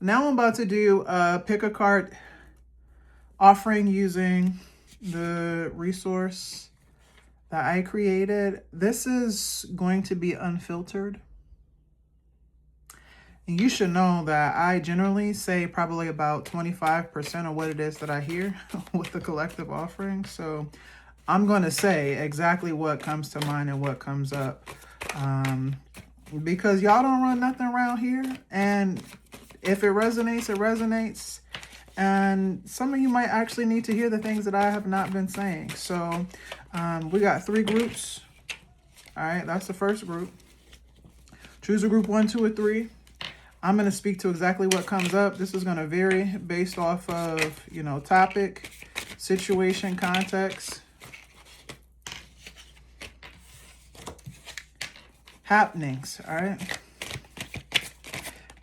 Now I'm about to do a pick a card offering using the resource that I created. This is going to be unfiltered. And you should know that I generally say probably about 25% of what it is that I hear with the collective offering. So I'm going to say exactly what comes to mind and what comes up. Because y'all don't run nothing around here. And if it resonates, it resonates. And some of you might actually need to hear the things that I have not been saying. So we got 3 groups. All right, that's the first group. Choose a group 1, 2, or 3. I'm going to speak to exactly what comes up. This is going to vary based off of, topic, situation, context, happenings. All right.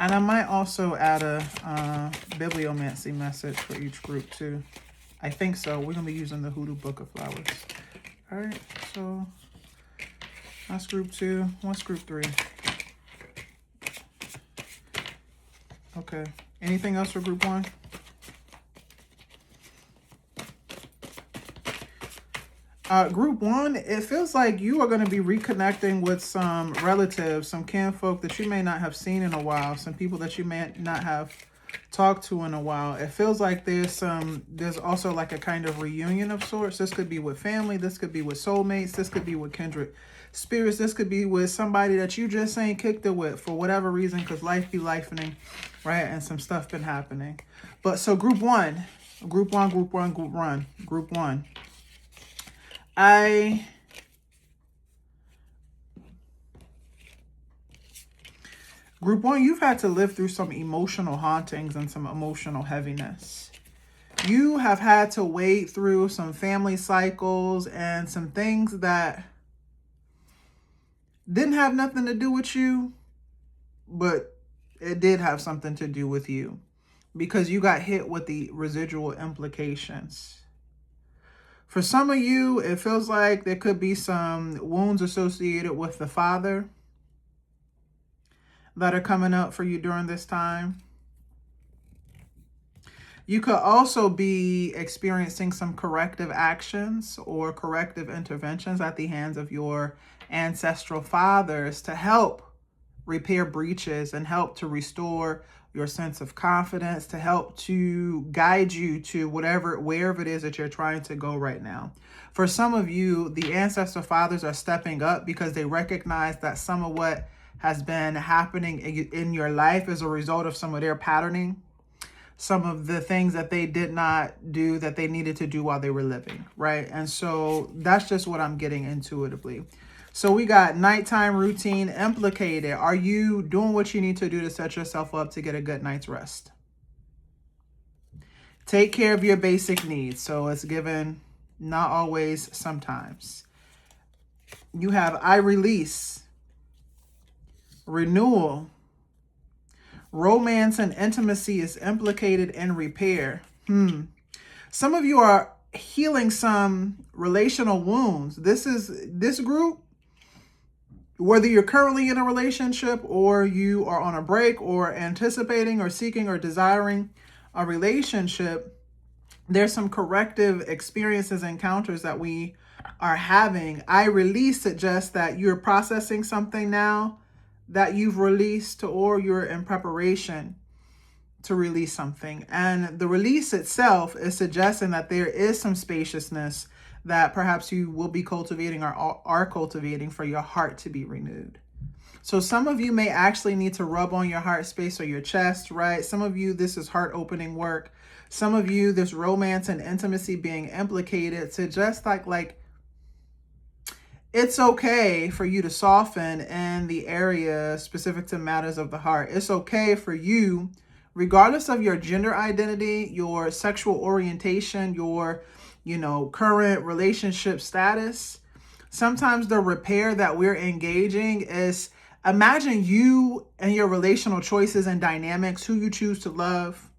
And I might also add a bibliomancy message for each group too. I think so. We're going to be using the Hoodoo Book of Flowers. All right. So that's group 2. What's group 3? Okay. Anything else for group 1? Group 1, it feels like you are going to be reconnecting with some relatives, some kinfolk that you may not have seen in a while, some people that you may not have talked to in a while. It feels like there's also like a kind of reunion of sorts. This could be with family. This could be with soulmates. This could be with kindred spirits. This could be with somebody that you just ain't kicked it with for whatever reason, because life be lifening, right? And some stuff been happening. But so group 1. Group 1. Group 1. Group 1, you've had to live through some emotional hauntings and some emotional heaviness. You have had to wade through some family cycles and some things that didn't have nothing to do with you, but it did have something to do with you because you got hit with the residual implications. For some of you, it feels like there could be some wounds associated with the father that are coming up for you during this time. You could also be experiencing some corrective actions or corrective interventions at the hands of your ancestral fathers to help repair breaches and help to restore your sense of confidence, to help to guide you to wherever it is that you're trying to go right now. For some of you, the ancestral fathers are stepping up because they recognize that some of what has been happening in your life as a result of some of their patterning, some of the things that they did not do that they needed to do while they were living, right? And so that's just what I'm getting intuitively. So we got nighttime routine implicated. Are you doing what you need to do to set yourself up to get a good night's rest? Take care of your basic needs. So it's given, not always, sometimes. You have I release, renewal, romance and intimacy is implicated in repair. Some of you are healing some relational wounds. This group, whether you're currently in a relationship or you are on a break or anticipating or seeking or desiring a relationship, there's some corrective experiences, encounters that we are having. I release suggests that you're processing something now that you've released, or you're in preparation to release something. And the release itself is suggesting that there is some spaciousness that perhaps you will be cultivating or are cultivating for your heart to be renewed. So some of you may actually need to rub on your heart space or your chest, right? Some of you, this is heart opening work. Some of you, this romance and intimacy being implicated suggests like it's okay for you to soften in the area specific to matters of the heart. It's okay for you, regardless of your gender identity, your sexual orientation, your, current relationship status. Sometimes the repair that we're engaging is, imagine you and your relational choices and dynamics, who you choose to love,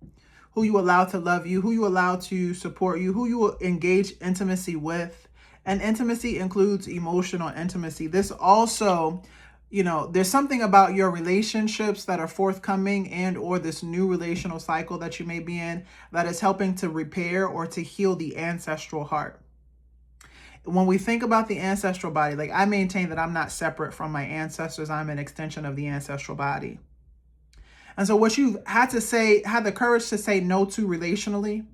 who you allow to love you, who you allow to support you, who you will engage intimacy with. And intimacy includes emotional intimacy. This also there's something about your relationships that are forthcoming and or this new relational cycle that you may be in that is helping to repair or to heal the ancestral heart. When we think about the ancestral body, like I maintain that I'm not separate from my ancestors. I'm an extension of the ancestral body. And so what you've had the courage to say no to relationally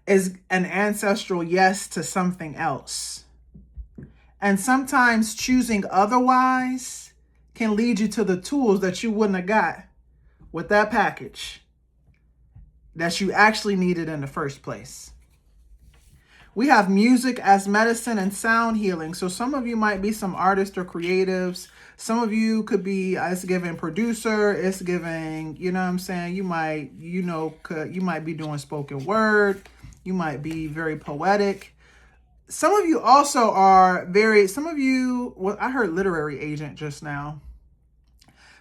is an ancestral yes to something else. And sometimes choosing otherwise can lead you to the tools that you wouldn't have got with that package that you actually needed in the first place. We have music as medicine and sound healing. So some of you might be some artists or creatives. Some of you could be, it's giving producer, it's giving, you know what I'm saying? You might be doing spoken word. You might be very poetic. Some of you also are I heard literary agent just now.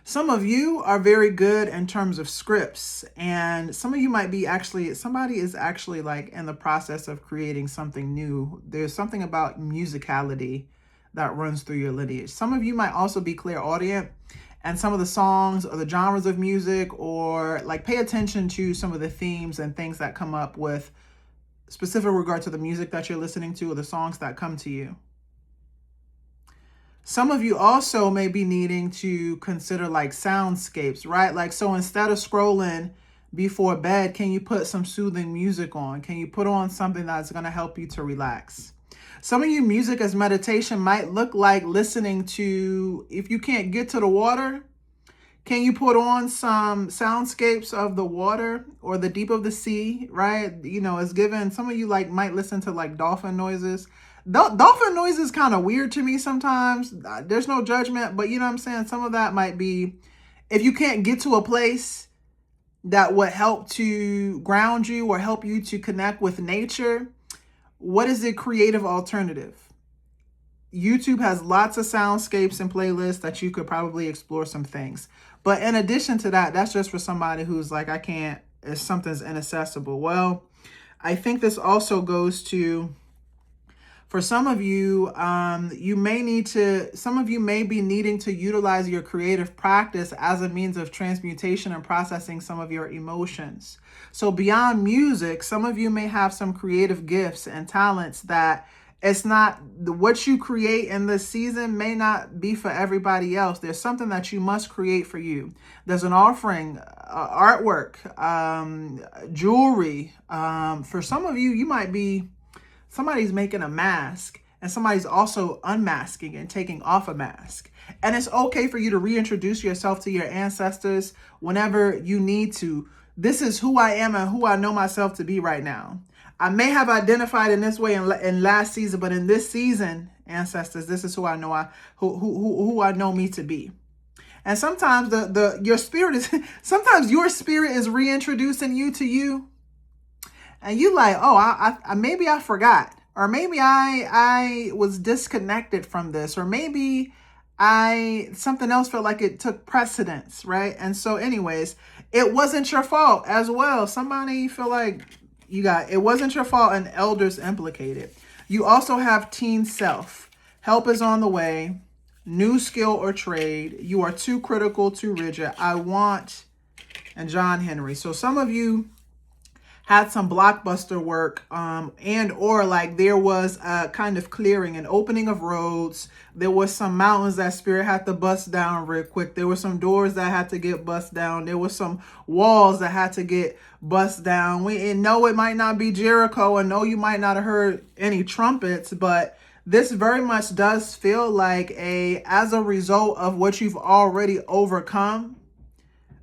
Some of you are very good in terms of scripts, and some of you might be somebody is actually like in the process of creating something new. There's something about musicality that runs through your lineage. Some of you might also be clairaudient, and some of the songs or the genres of music, or like pay attention to some of the themes and things that come up with specific regard to the music that you're listening to or the songs that come to you. Some of you also may be needing to consider like soundscapes, right? Like, so instead of scrolling before bed, can you put some soothing music on? Can you put on something that's going to help you to relax? Some of you, music as meditation might look like listening to, if you can't get to the water, can you put on some soundscapes of the water or the deep of the sea, right? It's given, some of you like might listen to like dolphin noises. Dolphin noise is kind of weird to me sometimes. There's no judgment, but you know what I'm saying? Some of that might be, if you can't get to a place that would help to ground you or help you to connect with nature, what is the creative alternative? YouTube has lots of soundscapes and playlists that you could probably explore some things. But in addition to that, that's just for somebody who's like, if something's inaccessible. Well, I think this also goes to, for some of you, some of you may be needing to utilize your creative practice as a means of transmutation and processing some of your emotions. So beyond music, some of you may have some creative gifts and talents that it's not, what you create in this season may not be for everybody else. There's something that you must create for you. There's an offering, artwork, jewelry. For some of you, you might be, somebody's making a mask and somebody's also unmasking and taking off a mask. And it's okay for you to reintroduce yourself to your ancestors whenever you need to. This is who I am and who I know myself to be right now. I may have identified in this way in last season, but in this season, ancestors, this is who I know who I know me to be. And sometimes your spirit is reintroducing you to you. And you like, oh, I maybe I forgot, or maybe I was disconnected from this, or maybe something else felt like it took precedence, right? And so anyways, it wasn't your fault as well. Somebody feel like it wasn't your fault, and elders implicated. You also have teen self. Help is on the way. New skill or trade. You are too critical, too rigid. And John Henry. So some of you had some blockbuster work, and or like there was a kind of clearing, an opening of roads. There was some mountains that spirit had to bust down real quick. There were some doors that had to get bust down. There were some walls that had to get bust down. We know it might not be Jericho, and no, you might not have heard any trumpets, but this very much does feel like as a result of what you've already overcome,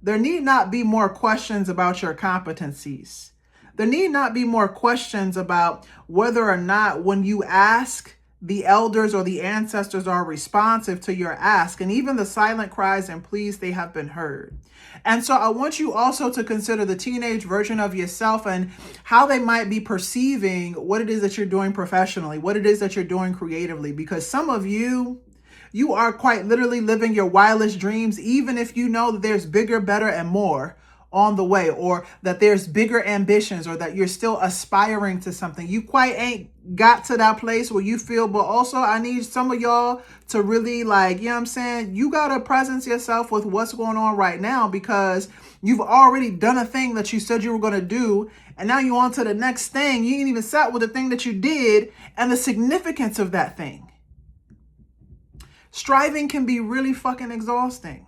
there need not be more questions about your competencies. There need not be more questions about whether or not when you ask, the elders or the ancestors are responsive to your ask. And even the silent cries and pleas, they have been heard. And so I want you also to consider the teenage version of yourself and how they might be perceiving what it is that you're doing professionally, what it is that you're doing creatively. Because some of you are quite literally living your wildest dreams, even if you know that there's bigger, better, and more on the way, or that there's bigger ambitions, or that you're still aspiring to something. You quite ain't got to that place where you feel, but also I need some of y'all to really, like, you know what I'm saying? You got to presence yourself with what's going on right now, because you've already done a thing that you said you were going to do. And now you're on to the next thing. You ain't even sat with the thing that you did and the significance of that thing. Striving can be really fucking exhausting.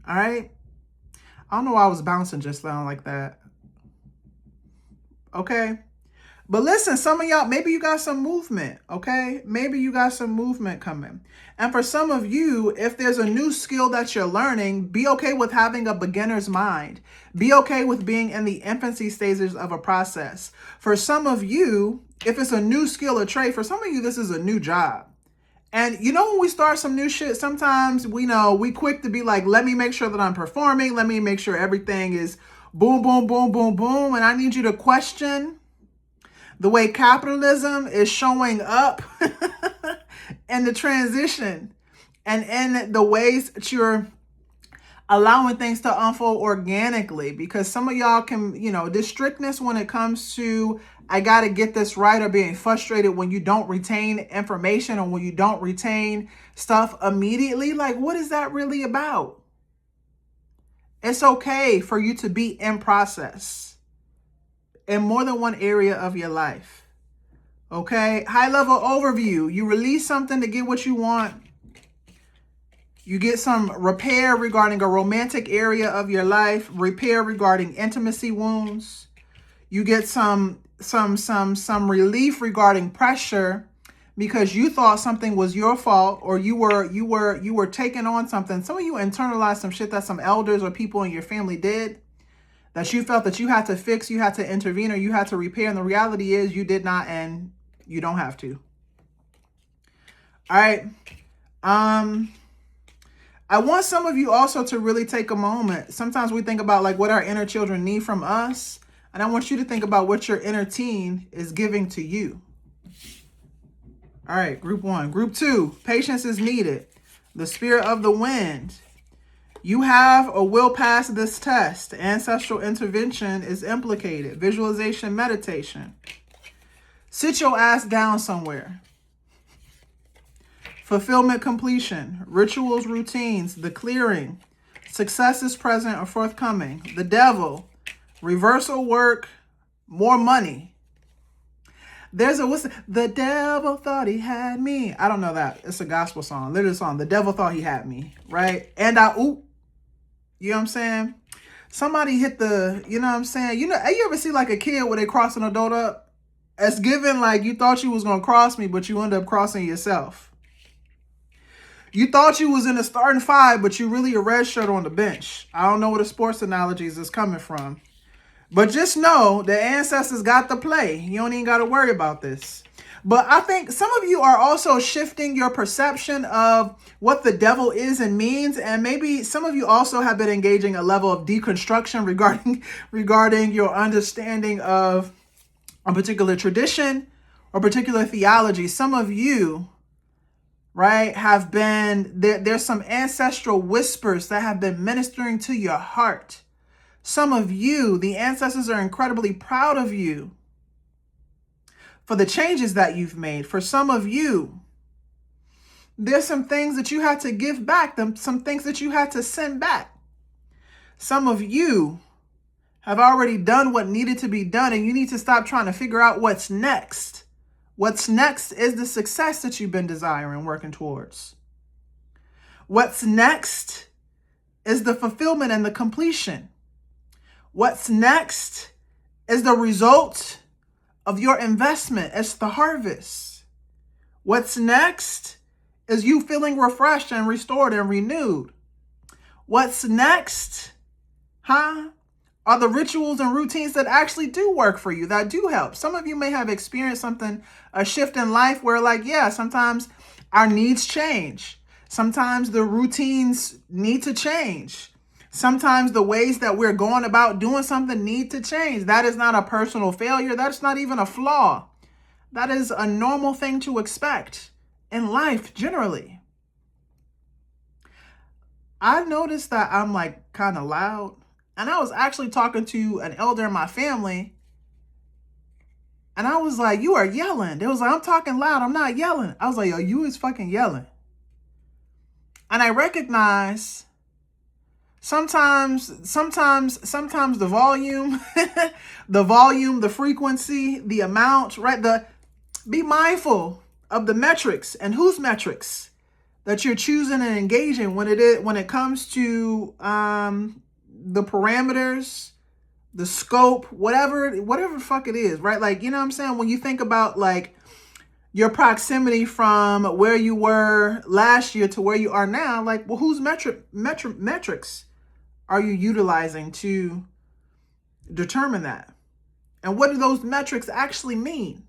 All right? I don't know why I was bouncing just now like that. Okay? But listen, some of y'all, maybe you got some movement, okay? Maybe you got some movement coming. And for some of you, if there's a new skill that you're learning, be okay with having a beginner's mind. Be okay with being in the infancy stages of a process. For some of you, if it's a new skill or trait, for some of you, this is a new job. And you know, when we start some new shit, sometimes we quick to be like, let me make sure that I'm performing. Let me make sure everything is boom, boom, boom, boom, boom. And I need you to question the way capitalism is showing up in the transition and in the ways that you're allowing things to unfold organically. Because some of y'all can, this strictness when it comes to, I got to get this right, or being frustrated when you don't retain information or when you don't retain stuff immediately. Like, what is that really about? It's okay for you to be in process in more than one area of your life. Okay? High level overview. You release something to get what you want. You get some repair regarding a romantic area of your life, repair regarding intimacy wounds. You get some relief regarding pressure because you thought something was your fault, or you were taking on something. Some of you internalized some shit that some elders or people in your family did, that you felt that you had to fix, you had to intervene, or you had to repair. And the reality is you did not, and you don't have to. All right. I want some of you also to really take a moment. Sometimes we think about like what our inner children need from us. And I want you to think about what your inner teen is giving to you. All right, group 1. Group 2, patience is needed. The spirit of the wind. You have or will pass this test. Ancestral intervention is implicated. Visualization, meditation. Sit your ass down somewhere. Fulfillment, completion. Rituals, routines. The clearing. Success is present or forthcoming. The devil. Reversal work, more money. There's the devil thought he had me. I don't know that. It's a gospel song, literally song. The devil thought he had me, right? And you know what I'm saying? Somebody hit the, you know what I'm saying? You ever see like a kid where they crossing a adult up? It's given like you thought you was going to cross me, but you end up crossing yourself. You thought you was in the starting 5, but you really a red shirt on the bench. I don't know where the sports analogies is coming from. But just know the ancestors got to play. You don't even got to worry about this. But I think some of you are also shifting your perception of what the devil is and means. And maybe some of you also have been engaging a level of deconstruction regarding your understanding of a particular tradition or particular theology. Some of you, right, have been, there's some ancestral whispers that have been ministering to your heart. Some of you, the ancestors are incredibly proud of you for the changes that you've made. For some of you, there's some things that you had to give back, some things that you had to send back. Some of you have already done what needed to be done, and you need to stop trying to figure out what's next. What's next is the success that you've been desiring, working towards. What's next is the fulfillment and the completion. What's next is the result of your investment. It's the harvest. What's next is you feeling refreshed and restored and renewed. What's next, are the rituals and routines that actually do work for you, that do help. Some of you may have experienced a shift in life where sometimes our needs change. Sometimes the routines need to change. Sometimes the ways that we're going about doing something need to change. That is not a personal failure. That's not even a flaw. That is a normal thing to expect in life generally. I noticed that I'm kind of loud. And I was actually talking to an elder in my family. And I was like, you are yelling. They was like, I'm talking loud. I'm not yelling. I was like, yo, you is fucking yelling. And I recognize sometimes the volume, the frequency, the amount, right? Be mindful of the metrics and whose metrics that you're choosing and engaging when it comes to the parameters, the scope, whatever the fuck it is, right? Like, you know what I'm saying? When you think about like your proximity from where you were last year to where you are now, like, well, whose metrics are you utilizing to determine that? And what do those metrics actually mean?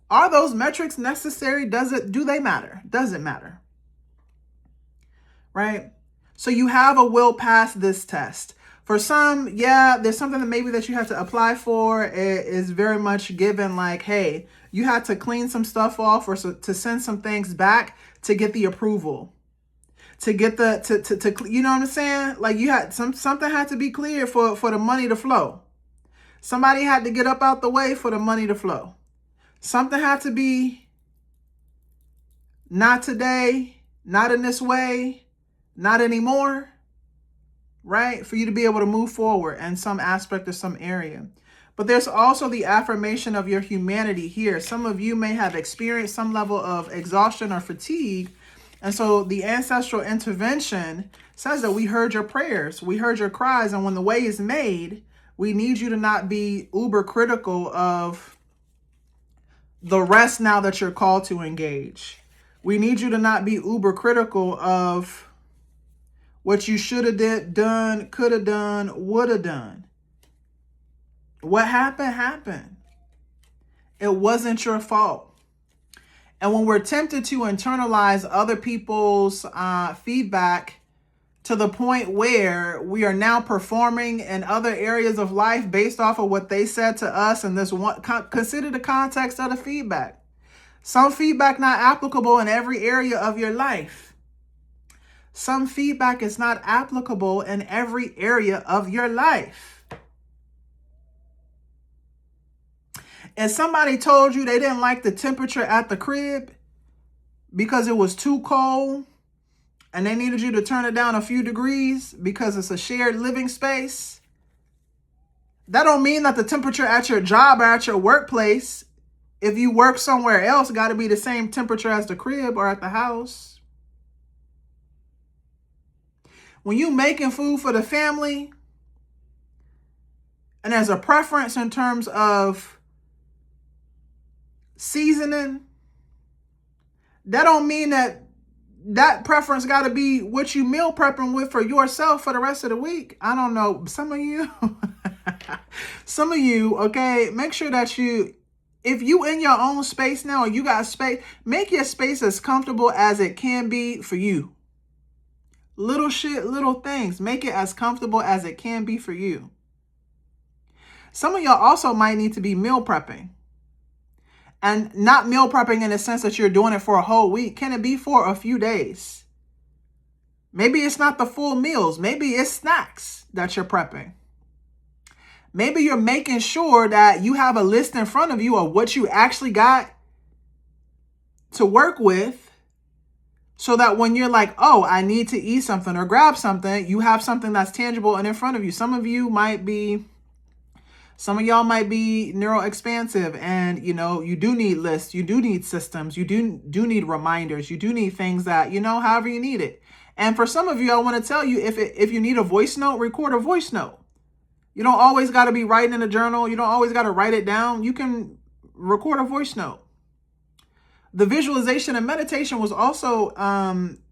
Are those metrics necessary? Do they matter? Does it matter? Right? So you have a will pass this test. For some, yeah, there's something that maybe that you have to apply for. It is very much given like, hey, you had to clean some stuff off or to send some things back to get the approval. To get the you know what I'm saying? Like you had something had to be clear for the money to flow. Somebody had to get up out the way for the money to flow. Something had to be not today, not in this way, not anymore, right? For you to be able to move forward in some aspect or some area. But there's also the affirmation of your humanity here. Some of you may have experienced some level of exhaustion or fatigue. And so the ancestral intervention says that we heard your prayers, we heard your cries, and when the way is made, we need you to not be uber critical of the rest now that you're called to engage. We need you to not be uber critical of what you should have done, could have done, would have done. What happened, happened. It wasn't your fault. And when we're tempted to internalize other people's feedback to the point where we are now performing in other areas of life based off of what they said to us, and this one, consider the context of the feedback. Some feedback not applicable in every area of your life. Some feedback is not applicable in every area of your life. And somebody told you they didn't like the temperature at the crib because it was too cold and they needed you to turn it down a few degrees because it's a shared living space. That don't mean that the temperature at your job or at your workplace, if you work somewhere else, got to be the same temperature as the crib or at the house. When you making food for the family and there's a preference in terms of seasoning, that don't mean that preference got to be what you meal prepping with for yourself for the rest of the week. I don't know. Some of you, okay, make sure that if you in your own space now or you got space, make your space as comfortable as it can be for you. Little things, make it as comfortable as it can be for you. Some of y'all also might need to be meal prepping. And not meal prepping in the sense that you're doing it for a whole week. Can it be for a few days? Maybe it's not the full meals. Maybe it's snacks that you're prepping. Maybe you're making sure that you have a list in front of you of what you actually got to work with so that when you're like, oh, I need to eat something or grab something, you have something that's tangible and in front of you. Some of y'all might be neuro-expansive and, you do need lists. You do need systems. You do need reminders. You do need things that, however you need it. And for some of you, I want to tell you, if you need a voice note, record a voice note. You don't always got to be writing in a journal. You don't always got to write it down. You can record a voice note. The visualization and meditation was also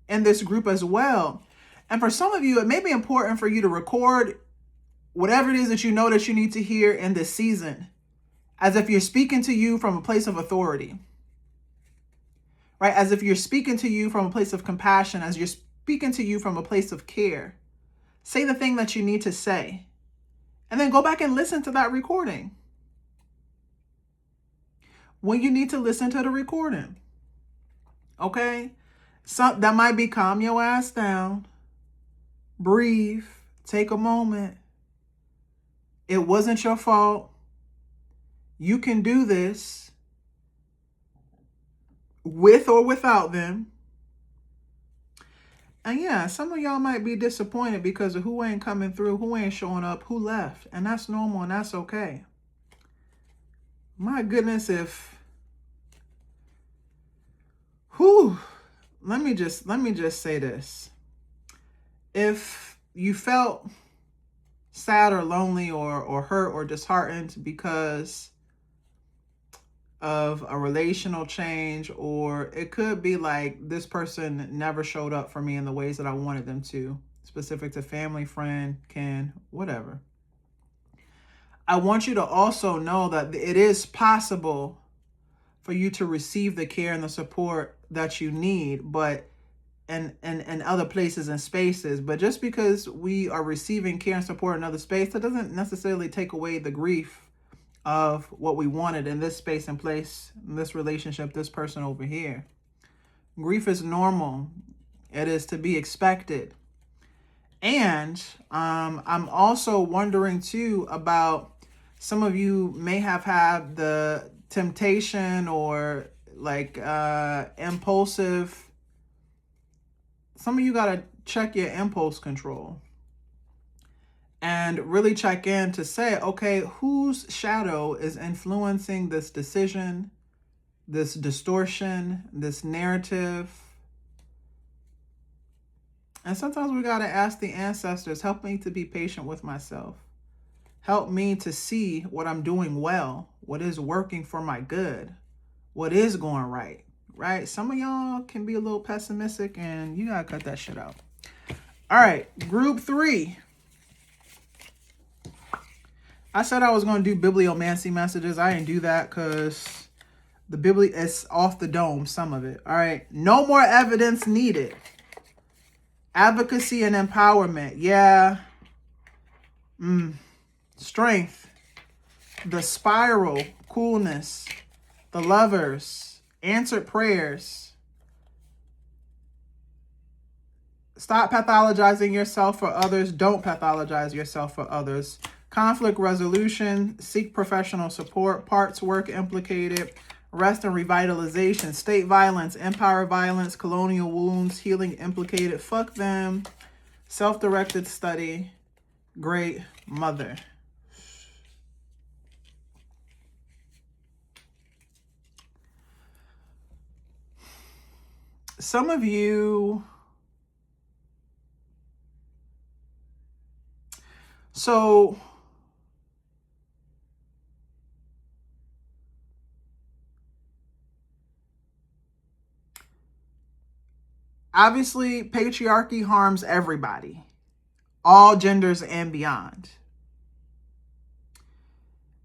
in this group as well. And for some of you, it may be important for you to record whatever it is that you know that you need to hear in this season, as if you're speaking to you from a place of authority, right? As if you're speaking to you from a place of compassion, as you're speaking to you from a place of care. Say the thing that you need to say, and then go back and listen to that recording when you need to listen to the recording, okay? So that might be calm your ass down, breathe, take a moment, It wasn't your fault. You can do this with or without them. And yeah, some of y'all might be disappointed because of who ain't coming through, who ain't showing up, who left. And that's normal and that's okay. My goodness, let me just say this. If you felt sad or lonely or hurt or disheartened because of a relational change, or it could be like this person never showed up for me in the ways that I wanted them to, specific to family, friend, kin, whatever. I want you to also know that it is possible for you to receive the care and the support that you need, but and other places and spaces. But just because we are receiving care and support in other space, that doesn't necessarily take away the grief of what we wanted in this space and place, in this relationship, this person over here. Grief is normal. It is to be expected. And I'm also wondering too about, some of you may have had the temptation or like impulsive. Some of you got to check your impulse control and really check in to say, okay, whose shadow is influencing this decision, this distortion, this narrative? And sometimes we got to ask the ancestors, help me to be patient with myself. Help me to see what I'm doing well, what is working for my good, what is going right, right? Some of y'all can be a little pessimistic and you got to cut that shit out. All right, group 3. I said I was going to do bibliomancy messages. I didn't do that because the is off the dome, some of it. All right, no more evidence needed. Advocacy and empowerment. Yeah. Strength. The spiral. Coolness. The lovers. Answered prayers. Stop pathologizing yourself for others. Don't pathologize yourself for others. Conflict resolution. Seek professional support. Parts work implicated. Rest and revitalization. State violence. Empire violence. Colonial wounds. Healing implicated. Fuck them. Self-directed study. Great mother. Some of you, so obviously patriarchy harms everybody, all genders and beyond.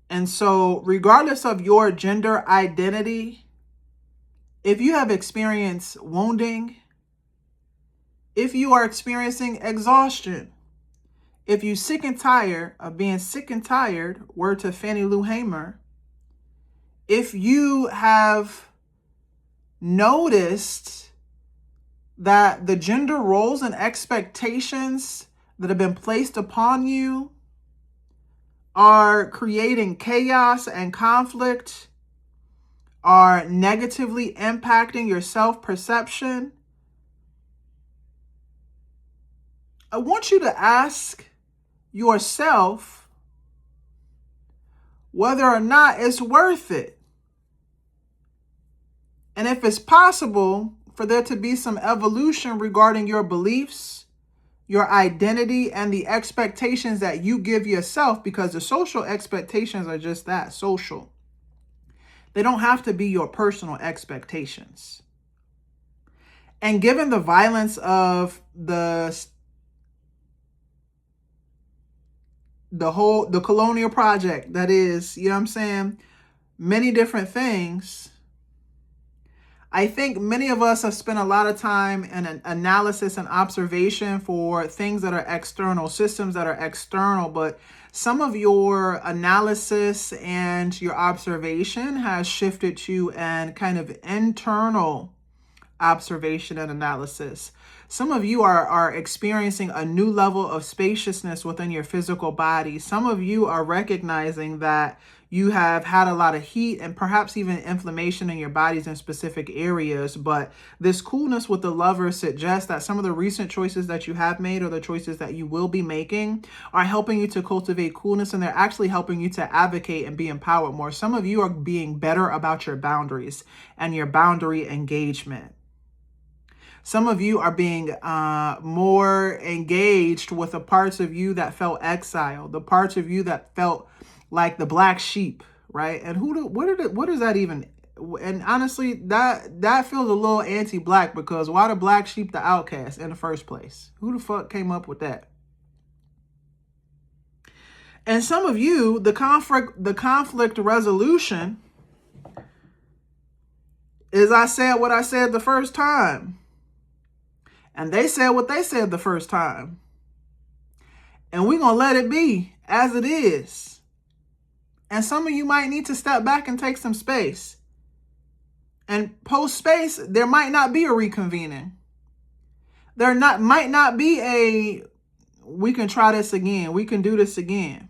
And so regardless of your gender identity, if you have experienced wounding, if you are experiencing exhaustion, if you're sick and tired of being sick and tired, word to Fannie Lou Hamer, if you have noticed that the gender roles and expectations that have been placed upon you are creating chaos and conflict, are negatively impacting your self-perception, I want you to ask yourself whether or not it's worth it. And if it's possible for there to be some evolution regarding your beliefs, your identity, and the expectations that you give yourself, because the social expectations are just that, social. They don't have to be your personal expectations. And given the violence of the colonial project, that is, you know what I'm saying, many different things, I think many of us have spent a lot of time in an analysis and observation for things that are external, systems that are external, but some of your analysis and your observation has shifted to an kind of internal observation and analysis. Some of you are experiencing a new level of spaciousness within your physical body. Some of you are recognizing that you have had a lot of heat and perhaps even inflammation in your bodies in specific areas. But this coolness with the Lover suggests that some of the recent choices that you have made or the choices that you will be making are helping you to cultivate coolness, and they're actually helping you to advocate and be empowered more. Some of you are being better about your boundaries and your boundary engagement. Some of you are being more engaged with the parts of you that felt exiled, the parts of you that felt like the black sheep, right? And what is that even? And honestly, that feels a little anti-black, because why the black sheep the outcast in the first place? Who the fuck came up with that? And some of you, the conflict resolution is I said what I said the first time. And they said what they said the first time. And we're going to let it be as it is. And some of you might need to step back and take some space. And post space, there might not be a reconvening. Might not be a, we can try this again. We can do this again.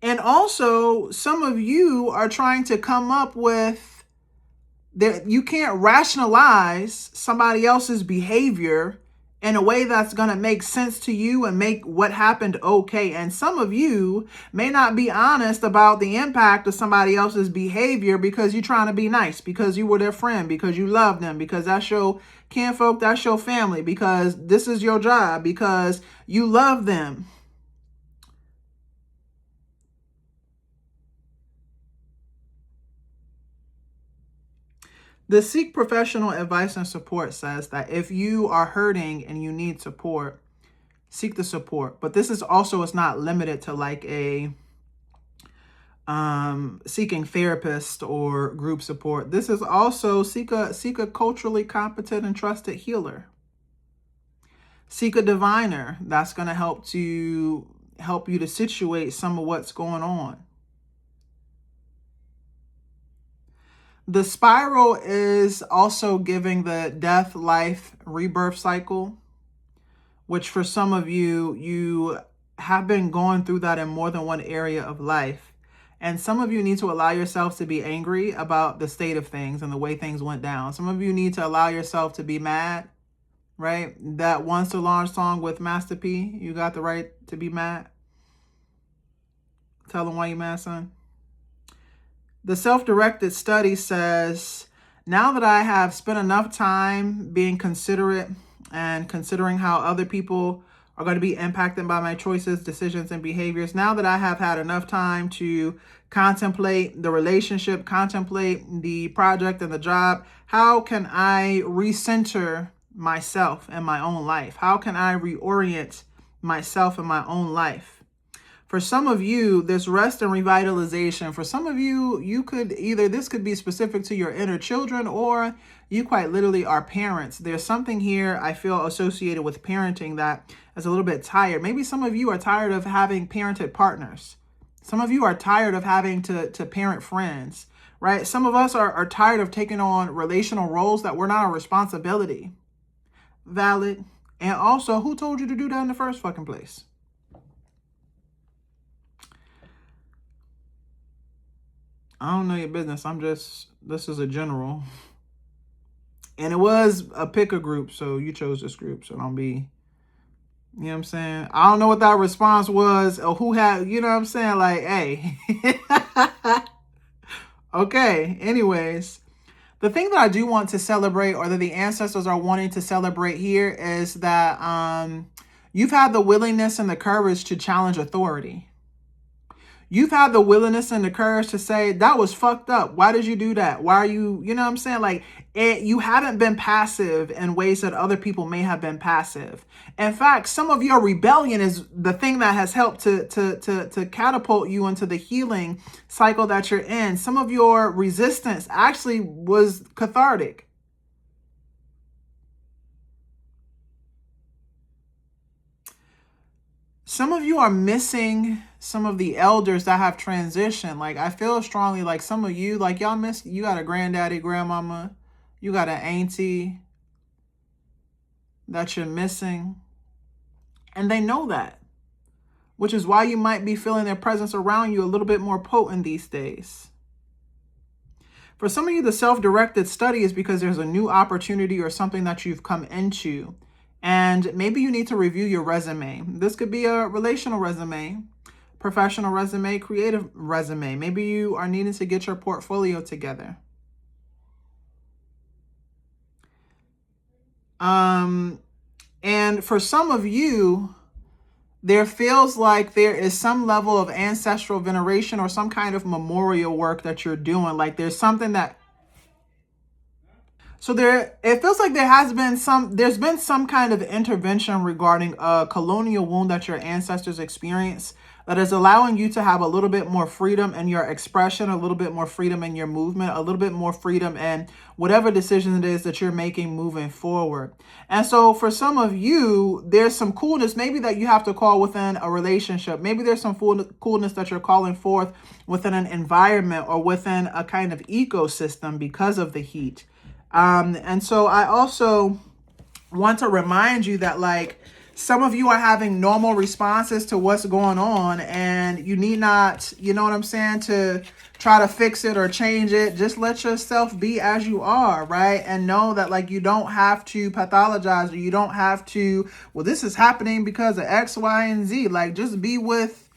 And also, some of you are trying to come up with that you can't rationalize somebody else's behavior in a way that's going to make sense to you and make what happened okay. And some of you may not be honest about the impact of somebody else's behavior because you're trying to be nice, because you were their friend, because you love them, because that's your kinfolk, that's your family, because this is your job, because you love them. The Seek Professional Advice and Support says that if you are hurting and you need support, seek the support. But this is also, it's not limited to like a seeking therapist or group support. This is also seek a culturally competent and trusted healer. Seek a diviner that's going to help you to situate some of what's going on. The spiral is also giving the death, life, rebirth cycle, which for some of you, you have been going through that in more than one area of life. And some of you need to allow yourselves to be angry about the state of things and the way things went down. Some of you need to allow yourself to be mad, right? That one Solange song with Master P, you got the right to be mad. Tell them why you mad, son. The self-directed study says, now that I have spent enough time being considerate and considering how other people are going to be impacted by my choices, decisions, and behaviors, now that I have had enough time to contemplate the relationship, contemplate the project and the job, how can I recenter myself and my own life? How can I reorient myself and my own life? For some of you, this rest and revitalization, for some of you, you could either, this could be specific to your inner children, or you quite literally are parents. There's something here I feel associated with parenting that is a little bit tired. Maybe some of you are tired of having parented partners. Some of you are tired of having to parent friends, right? Some of us are tired of taking on relational roles that were not our responsibility. Valid. And also, who told you to do that in the first fucking place? I don't know your business. This is a general. And it was a picker group, so you chose this group. So don't be, you know what I'm saying? I don't know what that response was or who had, you know what I'm saying? Like, hey. Okay, anyways. The thing that I do want to celebrate, or that the ancestors are wanting to celebrate here, is that you've had the willingness and the courage to challenge authority. You've had the willingness and the courage to say, that was fucked up. Why did you do that? Why are you, you know what I'm saying? Like, you haven't been passive in ways that other people may have been passive. In fact, some of your rebellion is the thing that has helped to catapult you into the healing cycle that you're in. Some of your resistance actually was cathartic. Some of you are missing some of the elders that have transitioned. Like, I feel strongly like some of you, like, y'all miss, you got a granddaddy, grandmama, you got an auntie, that you're missing. And they know that, which is why you might be feeling their presence around you a little bit more potent these days. For some of you, the self-directed study is because there's a new opportunity or something that you've come into. And maybe you need to review your resume. This could be a relational resume, professional resume, creative resume. Maybe you are needing to get your portfolio together. And for some of you, there feels like there is some level of ancestral veneration or some kind of memorial work that you're doing. Like there's something that, so it feels like there's been some kind of intervention regarding a colonial wound that your ancestors experienced that is allowing you to have a little bit more freedom in your expression, a little bit more freedom in your movement, a little bit more freedom in whatever decision it is that you're making moving forward. And so for some of you, there's some coolness maybe that you have to call within a relationship. Maybe there's some coolness that you're calling forth within an environment or within a kind of ecosystem because of the heat. And so I also want to remind you that, like, some of you are having normal responses to what's going on, and you need not, you know what I'm saying, to try to fix it or change it. Just let yourself be as you are, right? And know that, like, you don't have to pathologize, or you don't have to, well, this is happening because of X, Y, and Z. Like, just be with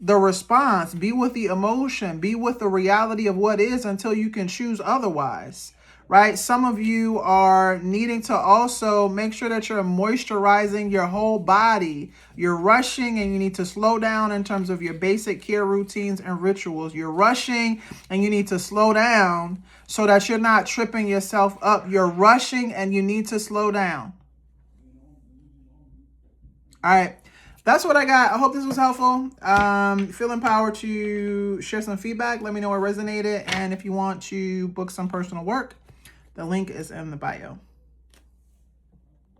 the response, be with the emotion, be with the reality of what is until you can choose otherwise. Right? Some of you are needing to also make sure that you're moisturizing your whole body. You're rushing and you need to slow down in terms of your basic care routines and rituals. You're rushing and you need to slow down so that you're not tripping yourself up. You're rushing and you need to slow down. All right. That's what I got. I hope this was helpful. Feel empowered to share some feedback. Let me know what resonated. And if you want to book some personal work, the link is in the bio.